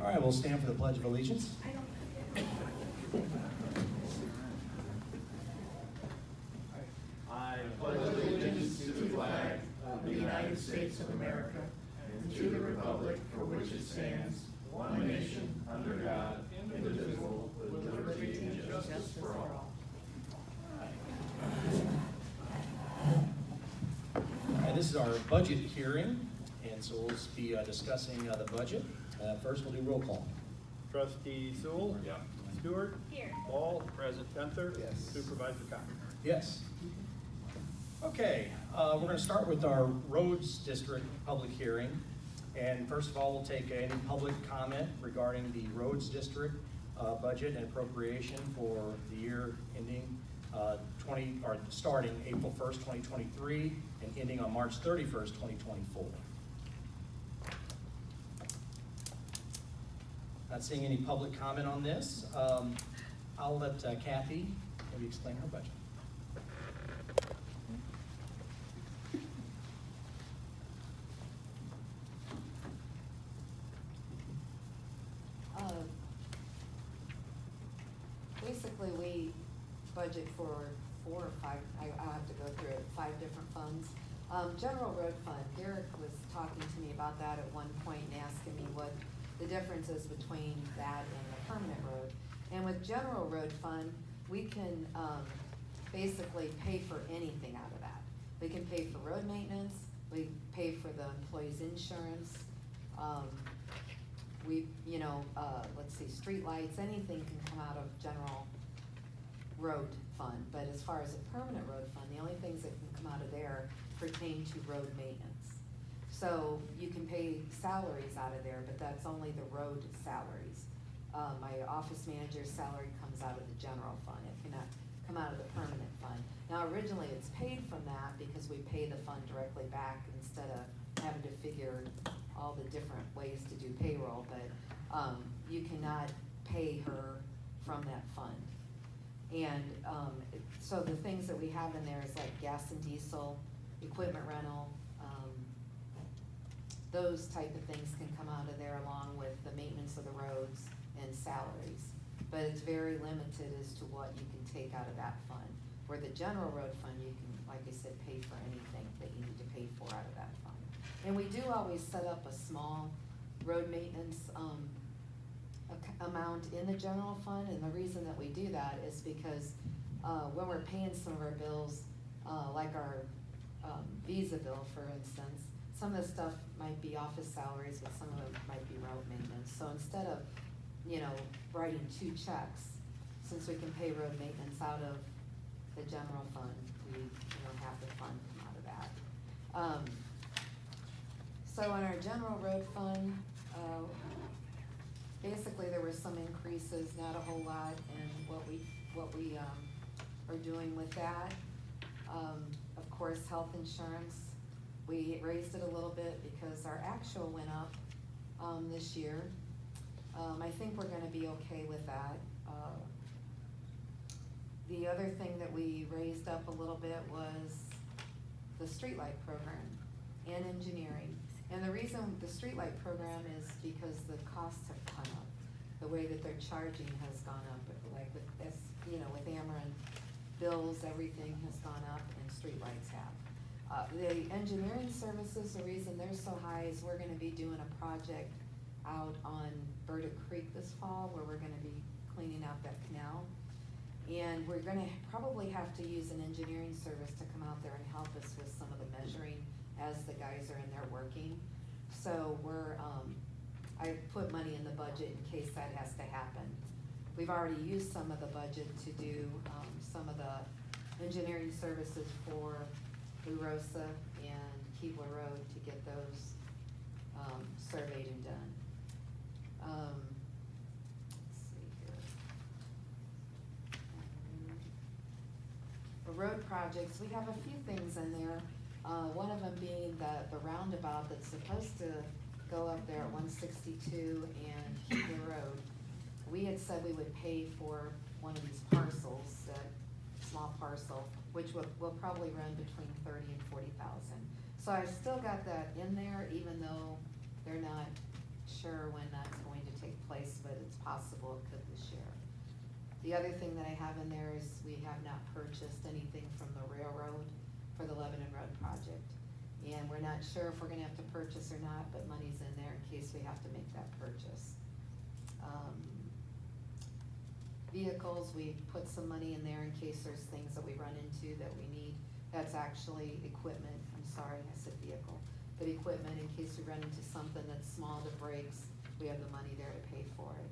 All right, we'll stand for the Pledge of Allegiance. I pledge allegiance to the flag of the United States of America and to the republic for which it stands, one nation, under God, indivisible, with liberty and justice for all. All right, this is our budget hearing, and so we'll be discussing the budget. First, we'll do roll call. Trustee Sewell? Yeah. Stewart? Here. Ball? Present. Gunther? Yes. Supervisor Cox? Yes. Okay, we're going to start with our roads district public hearing. And first of all, we'll take any public comment regarding the roads district budget and appropriation for the year ending starting April 1st, 2023 and ending on March 31st, 2024. Not seeing any public comment on this. I'll let Kathy maybe explain her budget. Basically, we budget for 4 or 5, I'll have to go through it, 5 different funds. General road fund, Derek was talking to me about that at one point and asking me what the difference is between that and the permanent road. And with general road fund, we can basically pay for anything out of that. We can pay for road maintenance, we pay for the employee's insurance, let's see, street lights, anything can come out of general road fund. But as far as a permanent road fund, the only things that can come out of there pertain to road maintenance. So you can pay salaries out of there, but that's only the road salaries. My office manager's salary comes out of the general fund. It cannot come out of the permanent fund. Now, originally it's paid from that because we pay the fund directly back instead of having to figure all the different ways to do payroll, but you cannot pay her from that fund. And so the things that we have in there is like gas and diesel, equipment rental, those type of things can come out of there along with the maintenance of the roads and salaries. But it's very limited as to what you can take out of that fund. Where the general road fund, you can, like I said, pay for anything that you need to pay for out of that fund. And we do always set up a small road maintenance amount in the general fund, and the reason that we do that is because when we're paying some of our bills, like our Visa bill, for instance, some of the stuff might be office salaries, but some of it might be road maintenance. So instead of, writing 2 checks, since we can pay road maintenance out of the general fund, we, have the fund come out of that. So on our general road fund, basically there were some increases, not a whole lot, in what we are doing with that. Of course, health insurance, we raised it a little bit because our actual went up this year. I think we're gonna be okay with that. The other thing that we raised up a little bit was the streetlight program and engineering. And the reason the streetlight program is because the costs have gone up. The way that they're charging has gone up, like with this, with Ameren bills, everything has gone up and streetlights have. The engineering services, the reason they're so high is we're gonna be doing a project out on Berta Creek this fall where we're gonna be cleaning out that canal. And we're gonna probably have to use an engineering service to come out there and help us with some of the measuring as the guys are in there working. So I put money in the budget in case that has to happen. We've already used some of the budget to do some of the engineering services for Blue Rosa and Keebler Road to get those surveyed and done. Let's see here. The road projects, we have a few things in there. One of them being the roundabout that's supposed to go up there at 162 and Keebler Road. We had said we would pay for one of these parcels, that small parcel, which will probably run between 30 and 40,000. So I've still got that in there, even though they're not sure when that's going to take replaced, but it's possible it could this year. The other thing that I have in there is we have not purchased anything from the railroad for the Lebanon Road project. And we're not sure if we're gonna have to purchase or not, but money's in there in case we have to make that purchase. Vehicles, we put some money in there in case there's things that we run into that we need. That's actually equipment, I'm sorry, I said vehicle, but equipment in case we run into something that's small that breaks, we have the money there to pay for it.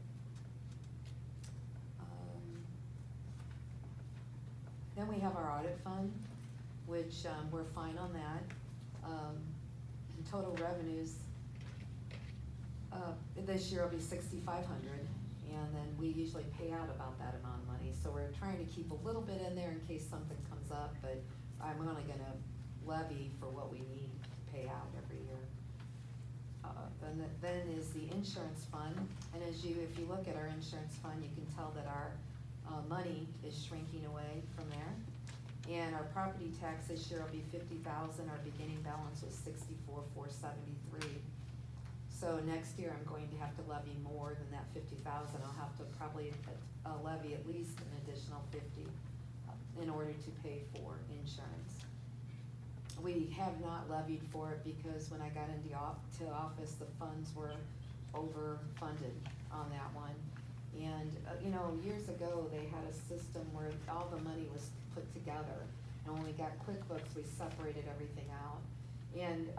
Then we have our audit fund, which, we're fine on that. Total revenues, this year will be $6,500, and then we usually pay out about that amount of money. So we're trying to keep a little bit in there in case something comes up, but I'm only gonna levy for what we need to pay out every year. Then is the insurance fund, and if you look at our insurance fund, you can tell that our money is shrinking away from there. And our property tax this year will be $50,000, our beginning balance was $64,473. So next year, I'm going to have to levy more than that $50,000, I'll have to probably levy at least an additional $50,000 in order to pay for insurance. We have not levied for it because when I got into office, the funds were overfunded on that one. And, years ago, they had a system where all the money was put together. And when we got QuickBooks, we separated everything out. And,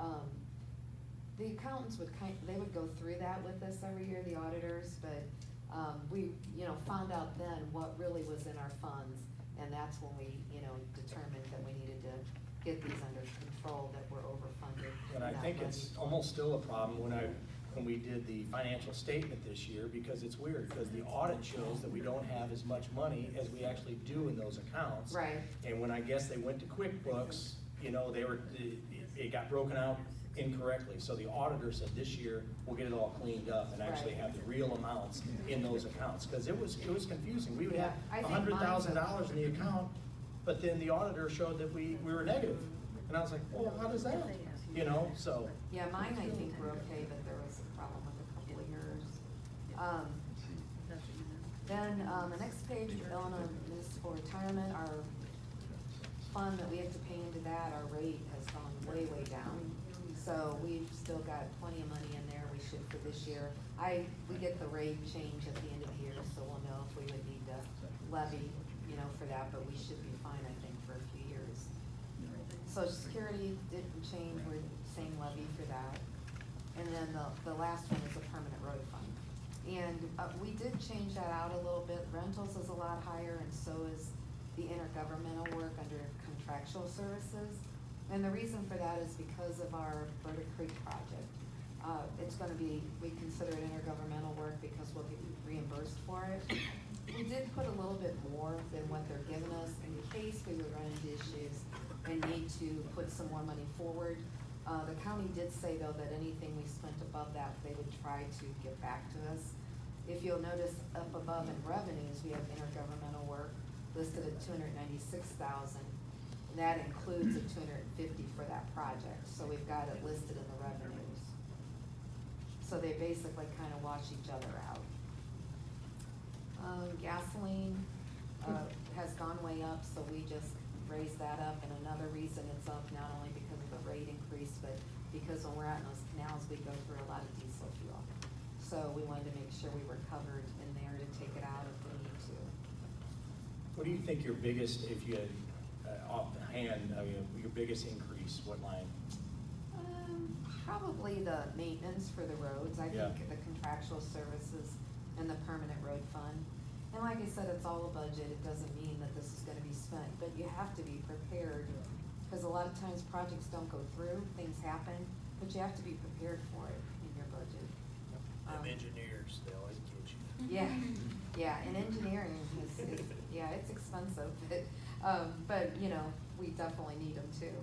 the accountants would they would go through that with us every year, the auditors, but, we, found out then what really was in our funds. And that's when we, determined that we needed to get these under control, that we're overfunded. And I think it's almost still a problem when we did the financial statement this year, because it's weird, because the audit shows that we don't have as much money as we actually do in those accounts. Right. And when I guess they went to QuickBooks, it got broken out incorrectly. So the auditor said this year, we'll get it all cleaned up and actually Right. have the real amounts in those accounts, because it was confusing. We would have Yeah, I think mine's $100,000 in the account, but then the auditor showed that we were negative. And I was like, well, how does that, so. Yeah, mine I think were okay, but there was a problem with a couple of yours. Then, the next page, Illinois Municipal Retirement, our fund that we have to pay into that, our rate has gone way, way down. So we've still got plenty of money in there, we should for this year. We get the rate change at the end of the year, so we'll know if we would need to levy, for that, but we should be fine, I think, for a few years. Social Security didn't change, we're same levy for that. And then the last one is a permanent road fund. And we did change that out a little bit. Rentals is a lot higher, and so is the intergovernmental work under contractual services. And the reason for that is because of our Burdick Creek project. It's gonna be, we consider it intergovernmental work because we'll get reimbursed for it. We did put a little bit more than what they're giving us in case we would run into issues and need to put some more money forward. The county did say though that anything we spent above that, they would try to get back to us. If you'll notice up above in revenues, we have intergovernmental work listed at $296,000. And that includes a $250,000 for that project, so we've got it listed in the revenues. So they basically kind of wash each other out. Gasoline, has gone way up, so we just raised that up, and another reason it's up, not only because of the rate increase, but because when we're out in those canals, we go through a lot of diesel fuel. So we wanted to make sure we were covered in there to take it out if we need to. What do you think your biggest, if you had offhand, your biggest increase, what line? Probably the maintenance for the roads. I Yeah. think the contractual services and the permanent road fund. And like I said, it's all a budget. It doesn't mean that this is gonna be spent, but you have to be prepared. Because a lot of times projects don't go through, things happen, but you have to be prepared for it in your budget. Engineers, they always get you. Yeah, and engineering is yeah, it's expensive, but we definitely need them too.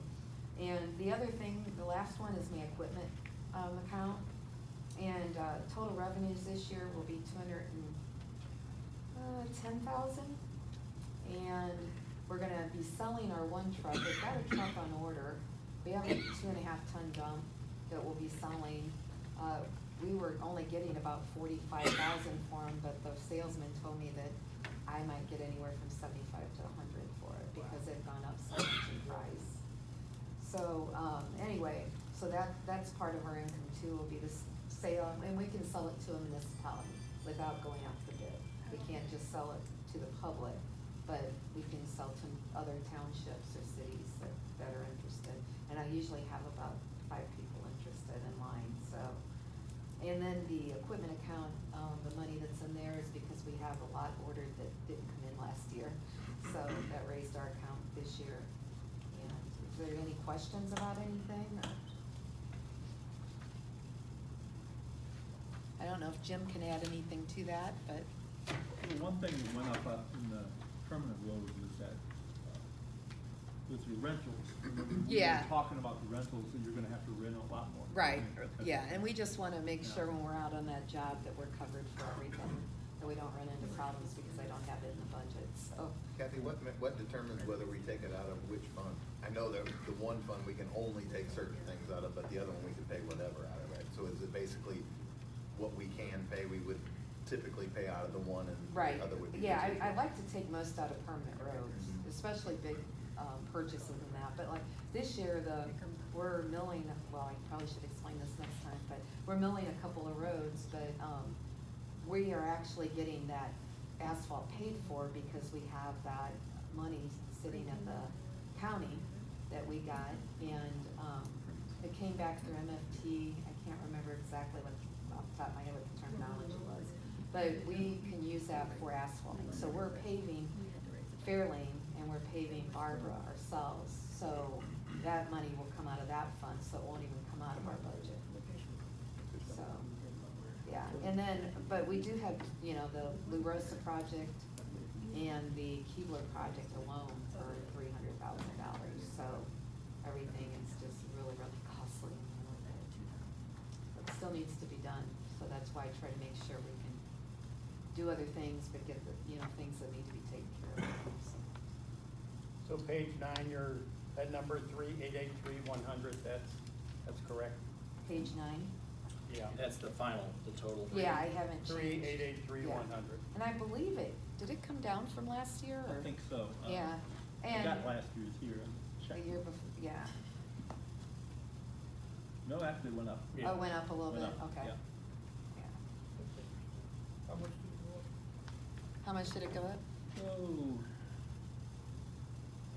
And the other thing, the last one is my equipment, account. And, total revenues this year will be $210,000. And we're gonna be selling our one truck. We've got a truck on order. We have a 2.5 ton dump that we'll be selling. we were only getting about 45,000 for them, but the salesman told me that I might get anywhere from 75 to 100 for it, because they've gone up so much in price. So, anyway, so that's part of our income too, will be this sale, and we can sell it to a municipality without going out to bid. We can't just sell it to the public, but we can sell to other townships or cities that are interested. And I usually have about 5 people interested in line, so. And then the equipment account, the money that's in there is because we have a lot ordered that didn't come in last year. So that raised our account this year. And is there any questions about anything, or? I don't know if Jim can add anything to that, but. The one thing that went up in the permanent road was that, with the rentals. Remember, we Yeah. were talking about the rentals, and you're gonna have to rent a lot more. Right, Because- yeah, and we just wanna make Yeah. sure when we're out on that job that we're covered for everything, that we don't run into problems because I don't have it in the budget, so. Kathy, what determines whether we take it out of which fund? I know that the one fund, we can only take certain things out of, but the other one, we can pay whatever out of, right? So is it basically what we can pay, we would typically pay out of the one, and Right, the other would be? yeah, residual? I like to take most out of permanent roads, Mhm. especially big, purchases and that, but like, this year, we're milling, well, I probably should explain this next time, but we're milling a couple of roads, but, we are actually getting that asphalt paid for because we have that money sitting at the county that we got, and, it came back through MFT, I can't remember exactly what, off the top of my head what the terminology was, but we can use that for asphalting, so we're paving Fairlane, and we're paving Barbara ourselves, so that money will come out of that fund, so it won't even come out of our budget. So, yeah, and then, but we do have, you know, the Lou Rosa project and the Keebler project alone for $300,000, so everything is just really, really costly. But it still needs to be done, so that's why I try to make sure we can do other things, but get the, you know, things that need to be taken care of. So page 9, that number 3883100, that's correct? Page 9? Yeah. That's the final, the total. Yeah, I haven't changed. 3883100. And I believe did it come down from last year, or? I think so. Yeah, I and. got last year's here. The year before, yeah. No, actually it went up. Yeah. Oh, it went up a little bit, Went up, okay. yeah. Yeah. How much How much did it go up? Oh,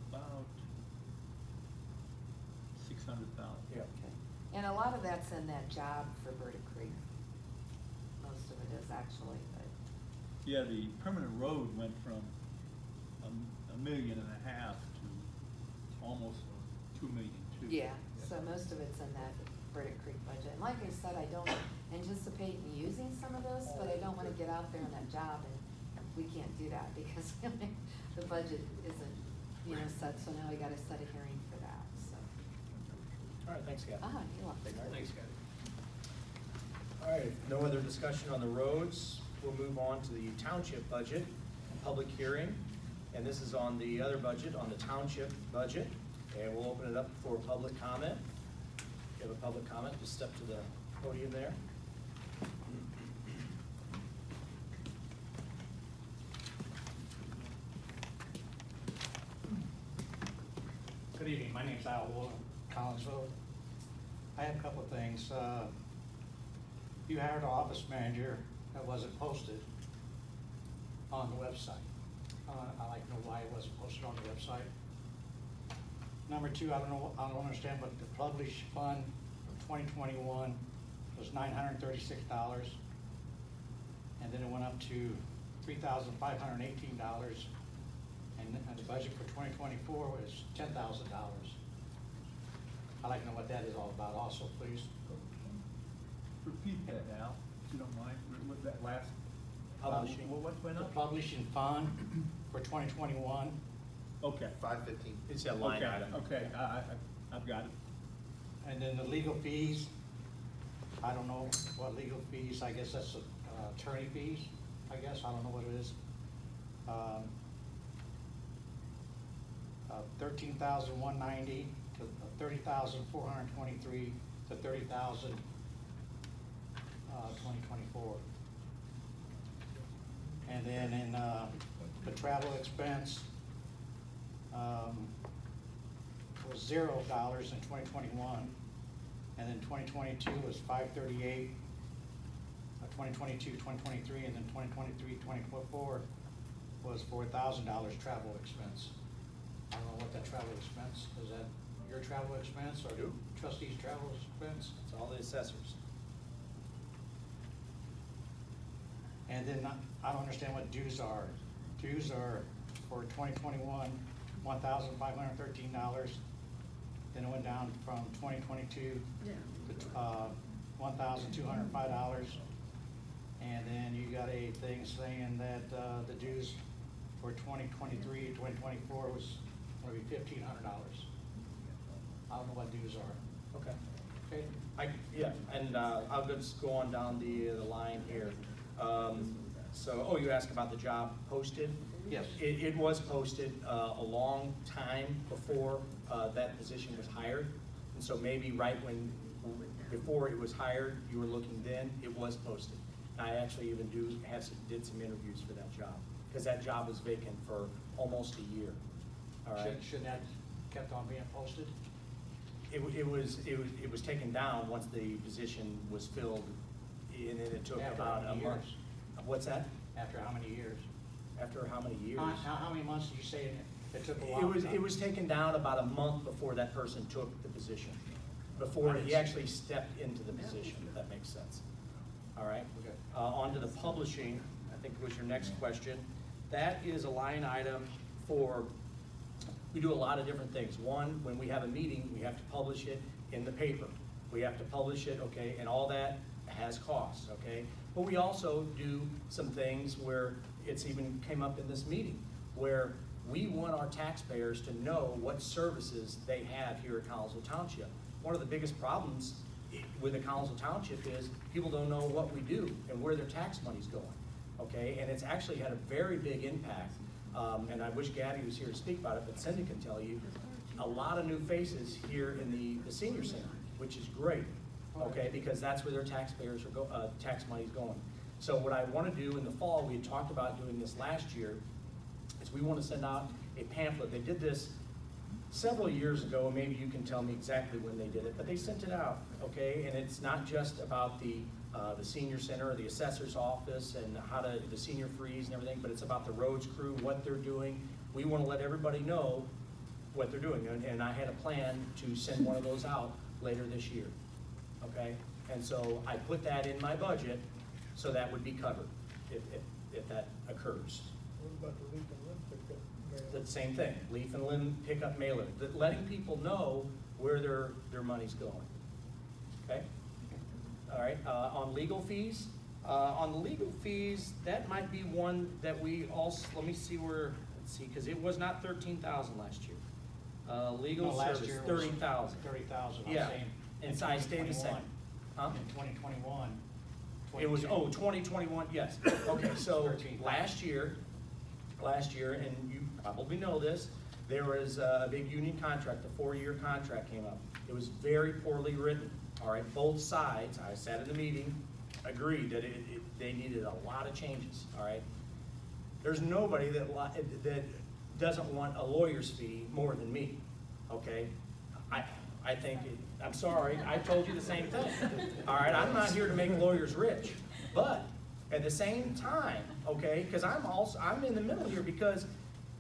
about 600,000. Yeah. Okay. And a lot of that's in that job for Burdick Creek. Most of it is actually, but, Yeah, the permanent road went from $1.5 million to almost $2 million too. yeah, so most of it's in that Burdick Creek budget. And like I said, I don't anticipate using some of those, but I don't wanna get out there on that job and we can't do that because the budget isn't, you know, set, so now we gotta set a hearing for that, so. All right, thanks, Kathy. You're welcome. Thanks, Kathy. All right, no other discussion on the roads. We'll move on to the township budget, public hearing. And this is on the other budget, on the township budget. And we'll open it up for public comment. If you have a public comment, just step to the podium there. Good evening, my name's Al Wool, Collinsville. I have a couple of things. You hired an office manager that wasn't posted on the website. I'd like to know why it wasn't posted on the website. Number two, I don't understand, but the publish fund for 2021 was $936. And then it went up to $3,518. And the budget for 2024 was $10,000. I'd like to know what that is all about also, please. Repeat that now, if you don't mind, with that last. Publishing. What went The up? publishing fund for 2021, Okay. 515. It's a line Okay, item. okay, I've got it. and then the legal fees, I don't know what legal fees, I guess that's attorney fees, I guess, I don't know what it is. 13,190 to 30,423 to 30,000 2024. And then in the travel expense was $0 in 2021, and then 2022 was $538. 2022, 2023, and then 2023, 2024 was $4,000 travel expense. I don't know what that travel expense, is that your travel expense or Nope. trustees' travel expense? It's all the assessors. And then I don't understand what dues are. Dues are for 2021, $1,513. Then it went down from 2022 to $1,205. And then you got a thing saying that the dues for 2023, 2024 was going to be $1,500. I don't know what dues are. Okay. Okay? Yeah, and I'll just go on down the line here. So, you asked about the job posted? Yes. It was posted a long time before that position was hired. And so maybe right before it was hired, you were looking then, it was posted. I actually even did some interviews for that job, because that job was vacant for almost a year. All right? Shouldn't that kept on being posted? It was taken down once the position was filled, and then it took After about how a many month. years? What's that? After how many years? After how many years? How many months did you say it took a while? It was taken down about a month before that person took the position, before he actually stepped into the position, if that makes sense. All right? Okay. On to the publishing, I think was your next question. That is a line item for, we do a lot of different things. One, when we have a meeting, we have to publish it in the paper. We have to publish it, okay, and all that has costs, okay? But we also do some things where it's even came up in this meeting, where we want our taxpayers to know what services they have here at Collinsville Township. One of the biggest problems with the Collinsville Township is people don't know what we do and where their tax money's going, okay? And it's actually had a very big impact, and I wish Gabby was here to speak about it, but Cindy can tell you, a lot of new faces here in the senior center, which is great, okay? Because that's where their taxpayers are tax money's going. So what I want to do in the fall, we had talked about doing this last year, is we want to send out a pamphlet. They did this several years ago, and maybe you can tell me exactly when they did it, but they sent it out, okay? And it's not just about the senior center or the assessor's office and the senior freeze and everything, but it's about the roads crew, what they're doing. We want to let everybody know what they're doing, and I had a plan to send one of those out later this year, okay? And so I put that in my budget, so that would be covered if that occurs. What about the leaf and limb pickup? The same thing, leaf and limb pickup mailer, letting people know where their money's going, okay? All right, on legal fees, that might be one that we also, let me see where, let's see, because it was not 13,000 last year. Legal No, last service, year was 30,000. 30,000, I'm Yeah, saying. and so I stayed the same. Huh? In 2021. It was, 2021, yes. Okay, so 13,000. last year, and you probably know this, there was a big union contract, a 4-year contract came up. It was very poorly written, all right? Both sides, I sat in the meeting, agreed that they needed a lot of changes, all right? There's nobody that doesn't want a lawyer's fee more than me, okay? I think, I'm sorry, I told you the same thing. All right, I'm not here to make lawyers rich, but at the same time, okay, because I'm in the middle here, because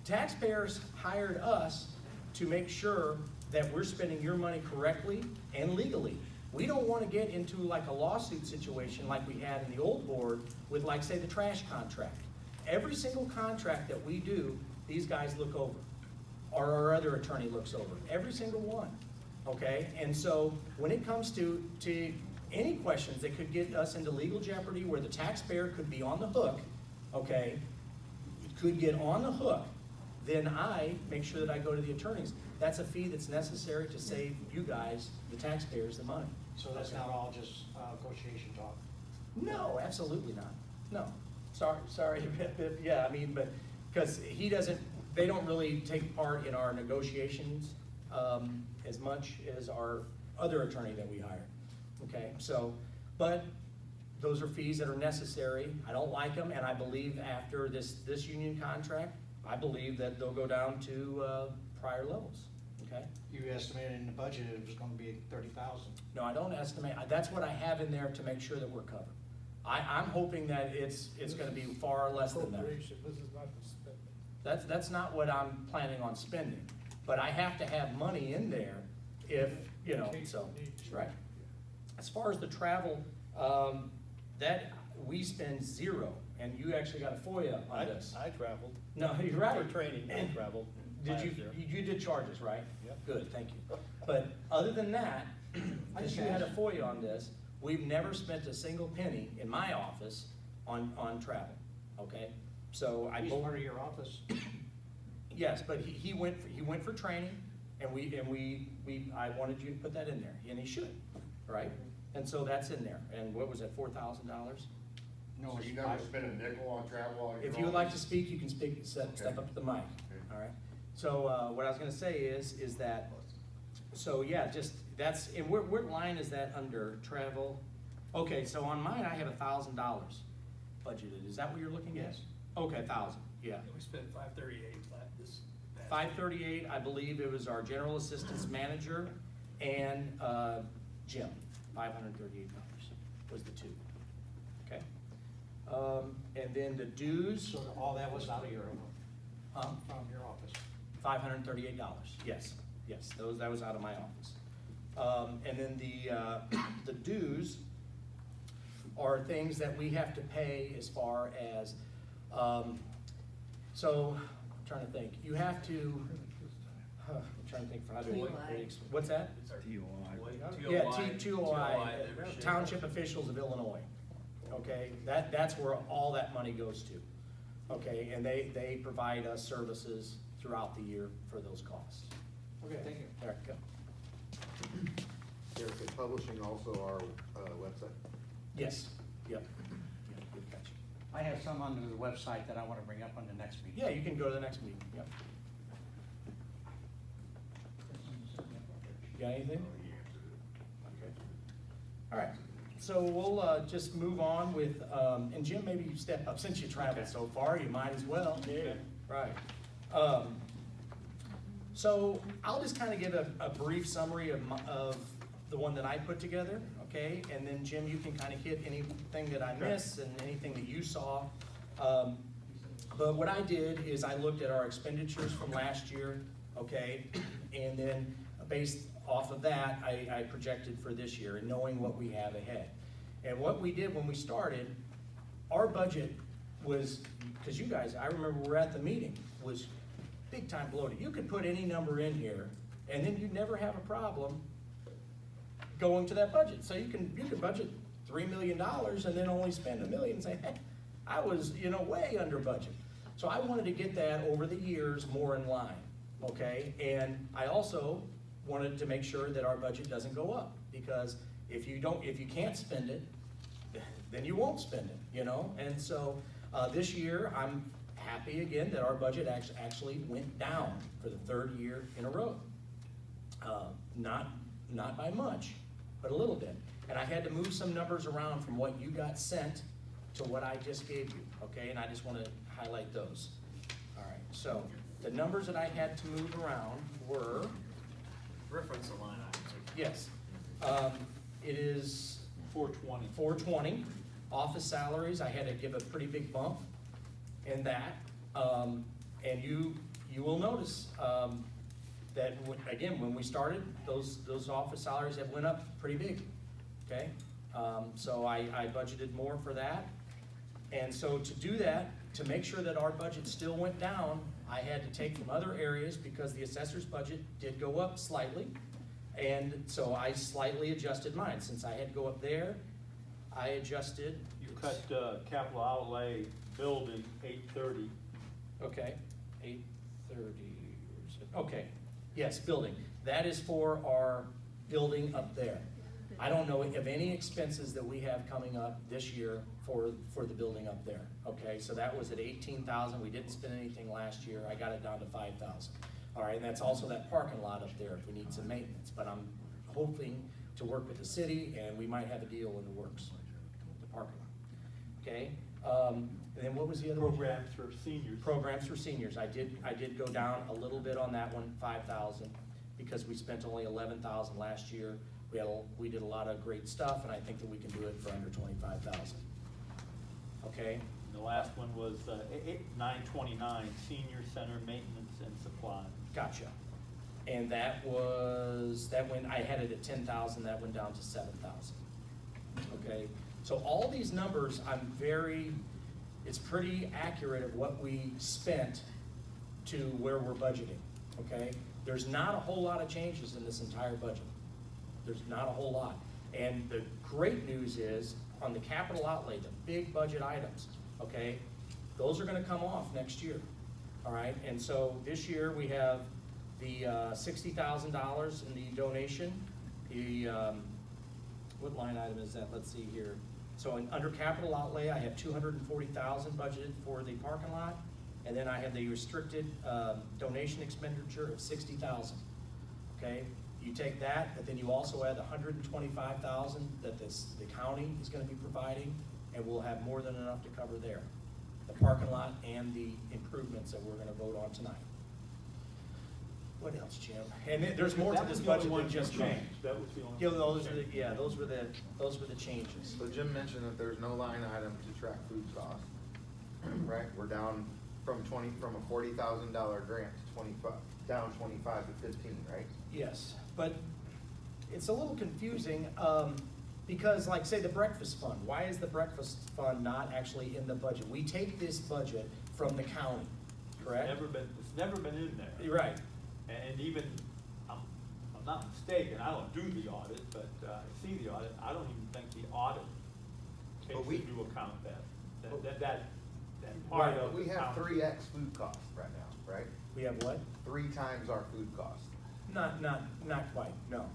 taxpayers hired us to make sure that we're spending your money correctly and legally. We don't want to get into like a lawsuit situation like we had in the old board with, like, say, the trash contract. Every single contract that we do, these guys look over, or our other attorney looks over, every single one. Okay, and so when it comes to any questions that could get us into legal jeopardy, where the taxpayer could be on the hook, okay, could get on the hook, then I make sure that I go to the attorneys. That's a fee that's necessary to save you guys, the taxpayers, the money. So that's not all just negotiation talk? No, absolutely not. No, sorry, yeah, I mean, but, because they don't really take part in our negotiations as much as our other attorney that we hire, okay? So, but those are fees that are necessary. I don't like them, and I believe after this union contract, I believe that they'll go down to prior levels, okay? You estimated in the budget it was gonna be 30,000. No, I don't estimate, that's what I have in there to make sure that we're covered. I'm hoping that it's gonna be far less than that. Appropriation, this is not the spending. That's not what I'm planning on spending, but I have to have money in there if, you know, so, right. As far as the travel, that, we spend zero, and you actually got a FOIA on this. I traveled. No, you're right. For training, I traveled. Did last you, year. you did charges, right? Yep. Good, thank you. But other than that, because you had a FOIA on this, we've never spent a single penny in my office on travel, okay? So I. He's part of your office. Yes, but he went for training, and I wanted you to put that in there, and he should, right? And so that's in there, and what was that, $4,000? No, So it's you never five- spend a nickel on travel out of your If you would like to office? speak, you can speak, step up to the mic, all right? So, what I was gonna say is that, so yeah, just, that's, and what line is that under, travel? Okay, so on mine, I have $1,000 budgeted, is that what you're looking at? Yes. Okay, 1,000, yeah. We spent 538 this past. 538, I believe it was our general assistance manager and, Jim, $538 was the two, okay? And then the dues, So all that was out of your, huh? from your office. $538, yes, that was out of my office. And then the dues are things that we have to pay as far as, so, I'm trying to think, you have to, I'm trying to think for how to. TOI. What's that? It's our TOI. Yeah, TOI, TOI, membership. Township Officials of Illinois, okay? That's where all that money goes to, okay? And they provide us services throughout the year for those costs. Okay, thank you. There you go. Derek, is publishing also our website? Yes, yep. Yeah, good catch. I have some under the website that I want to bring up on the next meeting. Yeah, you can go to the next meeting, yep. You got anything? Okay. All right, so we'll just move on with, and Jim, maybe you step up, since you traveled so far, you might as well. Yeah. Right. So I'll just kind of give a brief summary of the one that I put together, okay? And then Jim, you can kind of hit anything that I missed and anything that you saw. But what I did is I looked at our expenditures from last year, okay? And then based off of that, I projected for this year and knowing what we have ahead. And what we did when we started, our budget was, because you guys, I remember we were at the meeting, was big time bloated. You could put any number in here and then you'd never have a problem going to that budget. So you could budget $3 million and then only spend $1 million and say, hey, I was, way under budget. So I wanted to get that over the years more in line, okay? And I also wanted to make sure that our budget doesn't go up, because if you can't spend it, then you won't spend it, And so this year, I'm happy again that our budget actually went down for the third year in a row. Not by much, but a little bit. And I had to move some numbers around from what you got sent to what I just gave you, okay? And I just want to highlight those. All right, so the numbers that I had to move around were, Reference the line items. yes, it is 420. 420. Office salaries, I had to give a pretty big bump in that. And you will notice that, again, when we started, those office salaries have went up pretty big, okay? So I budgeted more for that. And so to do that, to make sure that our budget still went down, I had to take from other areas because the assessor's budget did go up slightly. And so I slightly adjusted mine. Since I had to go up there, I adjusted. You cut capital outlay building 830. Okay, 830, okay, yes, building. That is for our building up there. I don't know of any expenses that we have coming up this year for the building up there, okay? So that was at 18,000, we didn't spend anything last year, I got it down to 5,000. All right, and that's also that parking lot up there if we need some maintenance, but I'm hoping to work with the city and we might have a deal in the works. parking lot. Okay, and then what was the other one? Programs for seniors. Programs for seniors, I did go down a little bit on that one, 5,000, because we spent only 11,000 last year. We did a lot of great stuff, and I think that we can do it for under 25,000. Okay, The last one was 929, senior center maintenance and supply. gotcha. And that went, I had it at 10,000, that went down to 7,000. Okay, so all these numbers, it's pretty accurate of what we spent to where we're budgeting, okay? There's not a whole lot of changes in this entire budget. There's not a whole lot. And the great news is, on the capital outlay, the big budget items, okay, those are gonna come off next year, all right? And so this year, we have the $60,000 in the donation. What line item is that? Let's see here. So under capital outlay, I have 240,000 budgeted for the parking lot, and then I have the restricted donation expenditure of 60,000. Okay, you take that, but then you also add the 125,000 that the county is going to be providing, and we'll have more than enough to cover there, the parking lot and the improvements that we're going to vote on tonight. What else, Jim? And there's more to this budget than just change. That was the only. Yeah, those were the changes. So Jim mentioned that there's no line item to track food costs, right? We're down from a $40,000 grant to 25, down 25 to 15, right? Yes, but it's a little confusing, because like, say, the breakfast fund, why is the breakfast fund not actually in the budget? We take this budget from the county, correct? It's never been in there. You're right. And even, I'm not mistaken, I don't do the audit, but I see the audit, I don't even think the audit takes But we- into account that part Right, of. We have account. 3x food costs right now, right? We have what? 3 times our food costs. Not quite, no.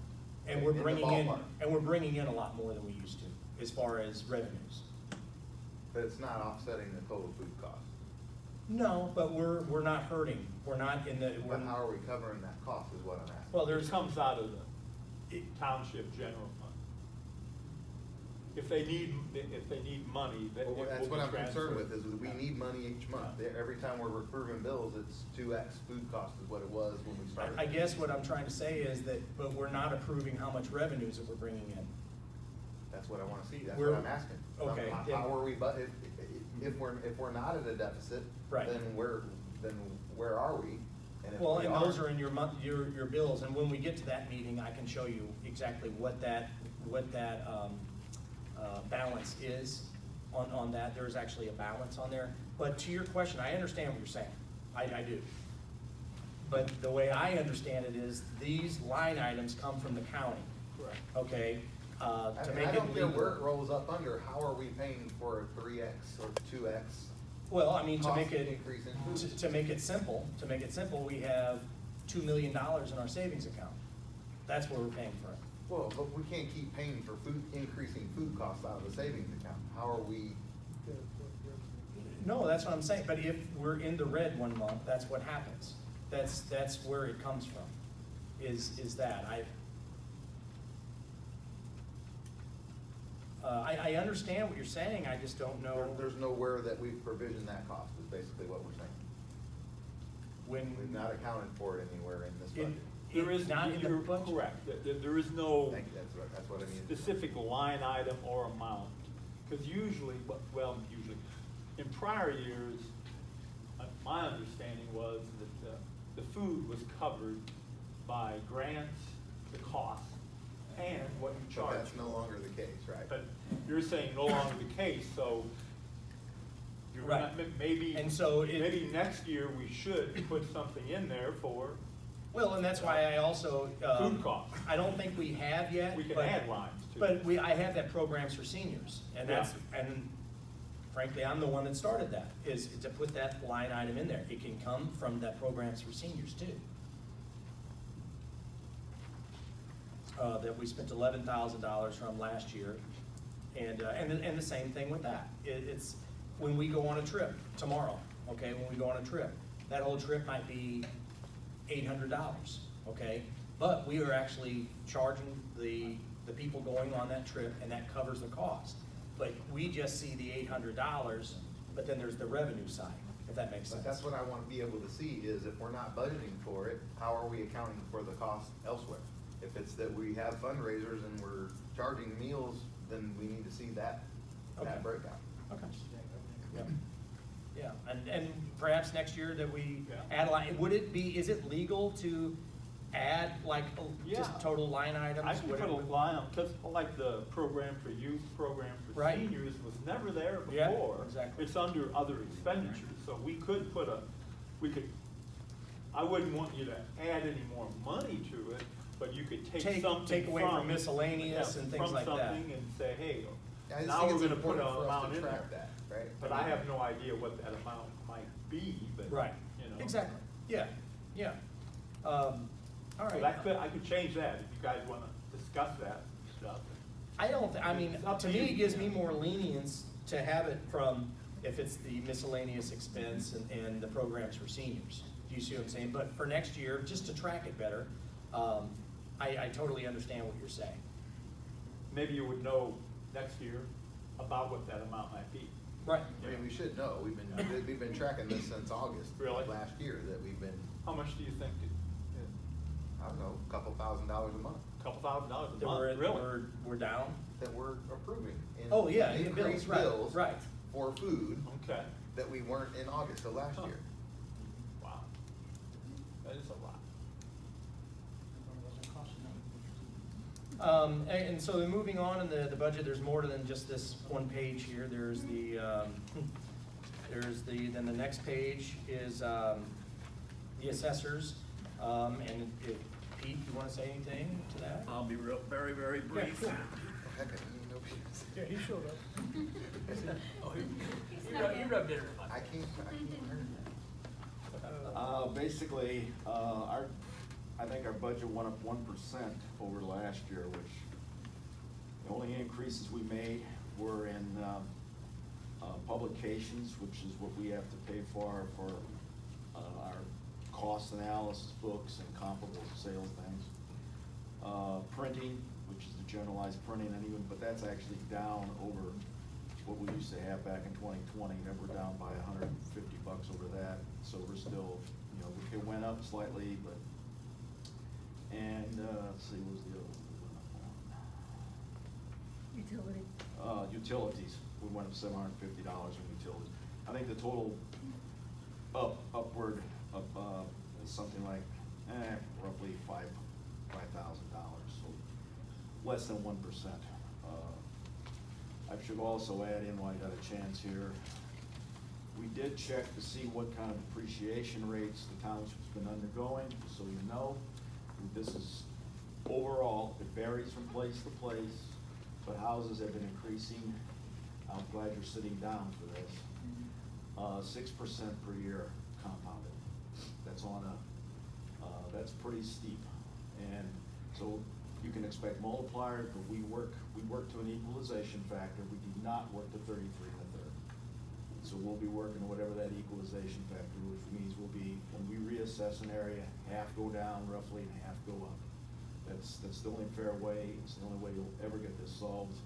And In we're the bringing in a lot more than we used to, as far as revenues. But it's not offsetting the total food cost. No, but we're not hurting. We're not in the, But how are we covering that cost is what I'm asking. well, It there's, comes out of the township general fund. If they need money, that it will be Well, that's what I'm concerned transferred. with, is we need money each month. Every time we're approving bills, it's 2x food cost is what it was when we started. I guess what I'm trying to say is that, but we're not approving how much revenues that we're bringing in. That's what I wanna see, that's We're- what I'm asking. okay, How are we, if we're not at a deficit, Right. then where are we? And if Well, we and are- those are in your bills, and when we get to that meeting, I can show you exactly what that balance is on that. There's actually a balance on there. But to your question, I understand what you're saying. I do. But the way I understand it is, these line items come from the county. Correct. Okay? To I make it don't care where it legal. rolls up under, how are we paying for a 3x or 2x? Well, I mean, to cost make it, increase in food? to make it simple, we have $2 million in our savings account. That's where we're paying for it. Well, but we can't keep paying for increasing food costs out of the savings account. How are we? No, that's what I'm saying, but if we're in the red one month, that's what happens. That's where it comes from, is that. I understand what you're saying, I just don't know There's nowhere that we've provisioned that cost, is basically what we're saying. when. We've not accounted for it anywhere in this It- budget. There is, not in the you're budget. correct, there is no Thank you, that's what I mean. specific line item or amount. Because usually, in prior years, my understanding was that the food was covered by grants, the cost, and what you But charge. that's no longer the case, right? But you're saying no longer the case, so you're Right. not, maybe, And so maybe next year we should put something in there for, Well, and that's why I also. Food costs. I don't think we have yet. we can but- add lines to. But I have that programs for seniors, and and frankly, I'm the one that started that, is to put that line item in there. It can come from that programs for seniors too. That we spent $11,000 from last year, and the same thing with that. It's, when we go on a trip tomorrow, okay, when we go on a trip, that whole trip might be $800, okay? But we are actually charging the people going on that trip, and that covers the cost. but we just see the $800, but then there's the revenue side, if that makes sense. But that's what I wanna be able to see, is if we're not budgeting for it, how are we accounting for the cost elsewhere? If it's that we have fundraisers and we're charging meals, then we need to see that Okay. breakout. Okay. Yeah, yeah, and perhaps next year that we Yeah. add a line, would it be, is it legal to add like just Yeah. total line items? I can put a whatever? line on, because like the program for youth, program for Right. seniors was never there Yeah, before. exactly. It's under other expenditures, so we could put I wouldn't want you to add any more money to it, but you could take something Take away from miscellaneous and things like that. From something and say, hey, I just now think we're it's gonna put important an for us amount to in there. track that, right? But I have no idea what that amount might be, but, Right, you know. exactly, yeah, yeah. All So right. I could change that if you guys wanna discuss that stuff. I don't, I mean, It's up to to me, you. it gives me more lenience to have it from, if it's the miscellaneous expense and the programs for seniors. Do you see what I'm saying? But for next year, just to track it better, I totally understand what you're saying. Maybe you would know next year about what that amount might be. Right. I mean, we should know, we've been tracking this since August Really? of last year, that we've been, How much do you think? I don't know, a couple $1,000s a month Couple $1,000 a That month, really? we're down? that we're approving. in Oh, yeah, in bills, increased right, bills right. for food Okay, that we weren't in August of last Huh. year. wow. That is a lot. And so then moving on in the budget, there's more than just this one page here. There's then the next page is, the assessors. And if, Pete, you wanna say anything to that? I'll be very, very brief. cool. Heck, I didn't even know she was- Yeah, he showed up. Oh, he rubbed it in my. I can't hear Basically, I think our budget went up 1% over last year, which the only increases we made were in publications, which is what we have to pay for our cost analysis books and comparable sales things. Printing, which is the generalized printing anyway, but that's actually down over what we used to have back in 2020, and we're down by $150 over that. So we're still, you know, it went up slightly, but, and, let's see, what was the other one we went up on? Utility. Utilities, we went up $750 in utilities. I think the total upward is something like, roughly $5,000, so less than 1%. I should also add in, while I got a chance here, we did check to see what kind of depreciation rates the township's been undergoing, just so you know. This is overall, it varies from place to place, but houses have been increasing. I'm glad you're sitting down for this. 6% per year compounded. That's on that's pretty steep. And so you can expect multipliers, but we work to an equalization factor. We do not work to 33 1/3. So we'll be working whatever that equalization factor, which means we'll be, when we reassess an area, half go down roughly and half go up. That's the only fair way, it's the only way you'll ever get this solved.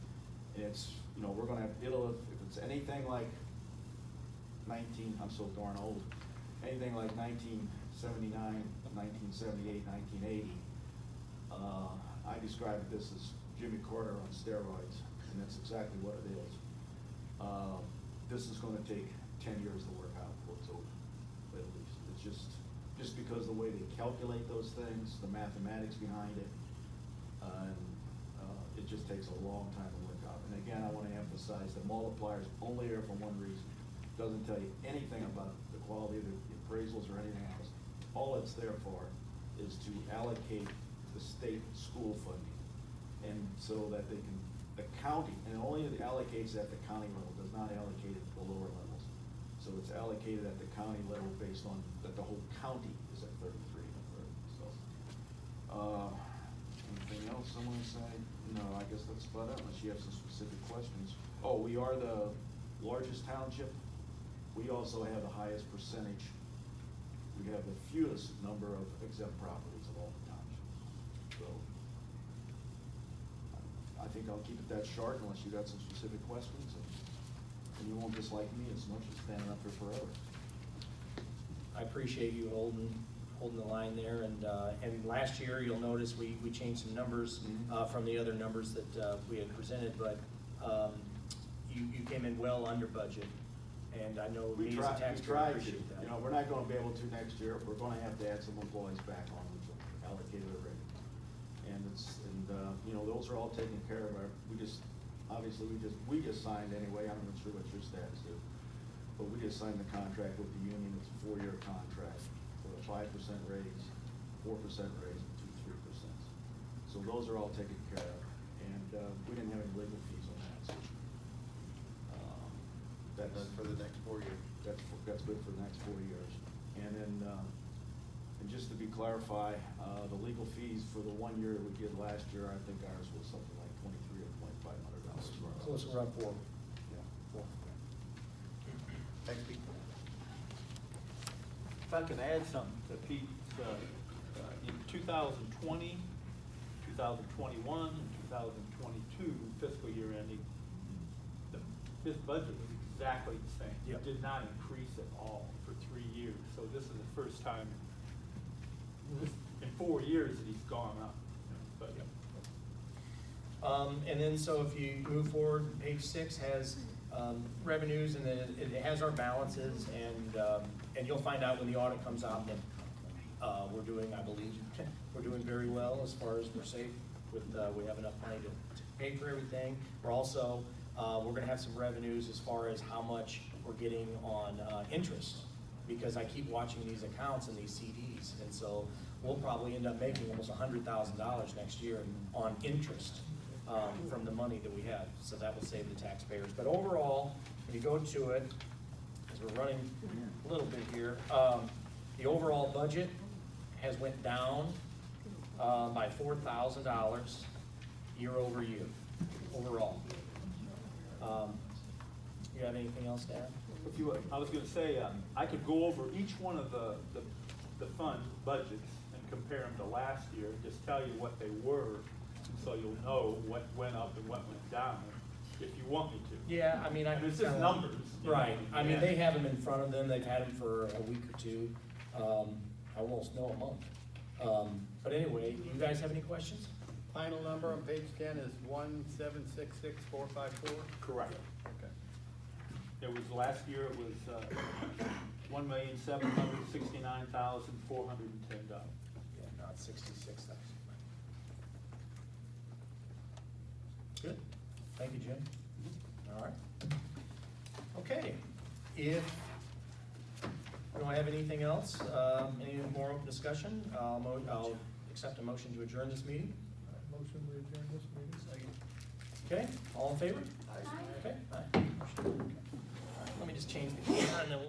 And it's, you know, we're gonna have, if it's anything like I'm so darn old, anything like 1979, 1978, 1980, I described this as Jimmy Carter on steroids, and that's exactly what it is. This is gonna take 10 years to work out before it's over, at least. It's just because the way they calculate those things, the mathematics behind it, and it just takes a long time to work out. And again, I wanna emphasize that multipliers only are for one reason. Doesn't tell you anything about the quality of the appraisals or anything else. All it's there for is to allocate the state school funding. And so that they can, the county, and only allocates at the county level, does not allocate it to the lower levels. So it's allocated at the county level based on that the whole county is at 33 1/3, so. Anything else I wanna say? No, I guess that's about it, unless you have some specific questions. Oh, we are the largest township. We also have the highest percentage. We have the fewest number of exempt properties of all the townships. So I I think I'll keep it that short unless you got some specific questions, and you won't dislike me as much as standing up here forever. I appreciate you holding the line there, and last year, you'll notice we changed some numbers from the other numbers that we had presented, but you came in well under budget, and I know me as a taxpayer appreciate that. You know, we're not gonna be able to next year, we're gonna have to add some employees back on, which are allocated already. And you know, those are all taken care of, we just signed anyway, I'm not sure what your status is, but we just signed the contract with the union, it's a 4-year contract, for a 5% raise, 4% raise, and 3%. So those are all taken care of, and, we didn't have any legal fees on that, so. That's for the next 4 years. That's good for the next 4 years. And then, and just to be clarified, the legal fees for the 1 year we did last year, I think ours was something like $2,300 or $2,500. Close around 4. Yeah. 4. Thanks, Pete. If I can add something to Pete's, in 2020, 2021, and 2022 fiscal year ending, his budget was exactly the same. Yep. It did not increase at all for 3 years. So this is the first time in 4 years that he's gone up. But, And then, so if you move forward, page 6 has revenues, and then it has our balances, and you'll find out when the audit comes out that we're doing, I believe, we're doing very well as far as we're safe with, we have enough money to pay for everything. We're also, we're gonna have some revenues as far as how much we're getting on interest, because I keep watching these accounts and these CDs, and so we'll probably end up making almost $100,000 next year on interest from the money that we have, so that will save the taxpayers. But overall, when you go to it, as we're running a little bit here, the overall budget has went down by $4,000 year over year, overall. You have anything else to add? if you, I was gonna say, I could go over each one of the fund budgets and compare them to last year, just tell you what they were, so you'll know what went up and what went down, if you want me to. Yeah, I mean, I. And it's just numbers. you know, Right, I mean, yeah. they have them in front of them, they've had them for a week or two, almost no, a month. But anyway, do you guys have any questions? Final number on page 10 is 1766454. Correct. Okay. It was, last year it was, $1,769,410. Yeah, not 66,000. Good, thank you, Jim. All right. Okay, if we don't have anything else, any more open discussion, I'll accept a motion to adjourn this meeting. Motion to adjourn this meeting. Okay, all in favor? Aye. Okay, aye. Okay. All right, let me just change the camera and then we'll.